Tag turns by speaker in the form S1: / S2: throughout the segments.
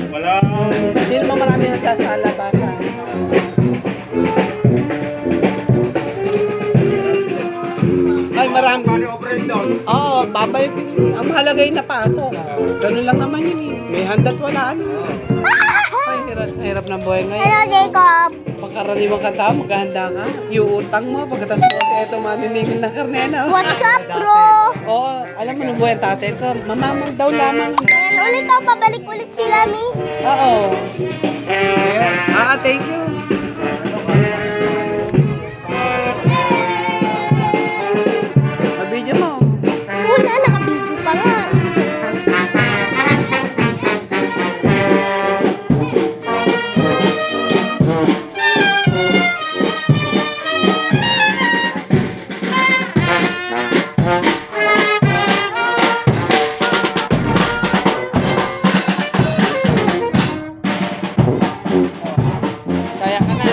S1: Wala.
S2: Sino mo marami nagkasala pa sa... Ay, marami. Oo, babay. Ang mahalaga yung napasok. Ganun lang naman yun eh. May handa't wala ano. Ay, hirap ng buhay ngayon.
S3: Hello, Jacob.
S2: Pagkaraniwang ka tao, maghahanda ka. Iuutang mo, pagkatas mo kasi eto maniningil ng karne na.
S3: What's up, bro?
S2: Oo, alam mo nung buhay ang tatay ko, mamamang daw lamang.
S3: Ayan, ulit ako, pabalik ulit sila, Mi.
S2: Oo. Thank you. Mabidyo mo.
S3: Wala, nakabidyo pa nga.
S2: Saya ka na.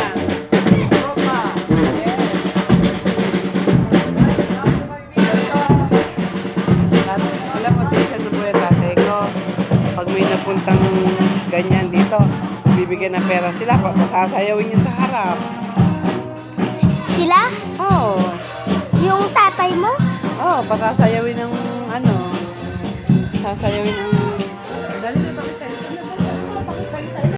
S2: Alam mo, Tisha, sa buhay tatay ko, pag may napuntang ganyan dito, bibigyan ng pera sila, pasasayawin yun sa harap.
S3: Sila?
S2: Oo.
S3: Yung tatay mo?
S2: Oo, pasasayawin ng ano, sasayawin ng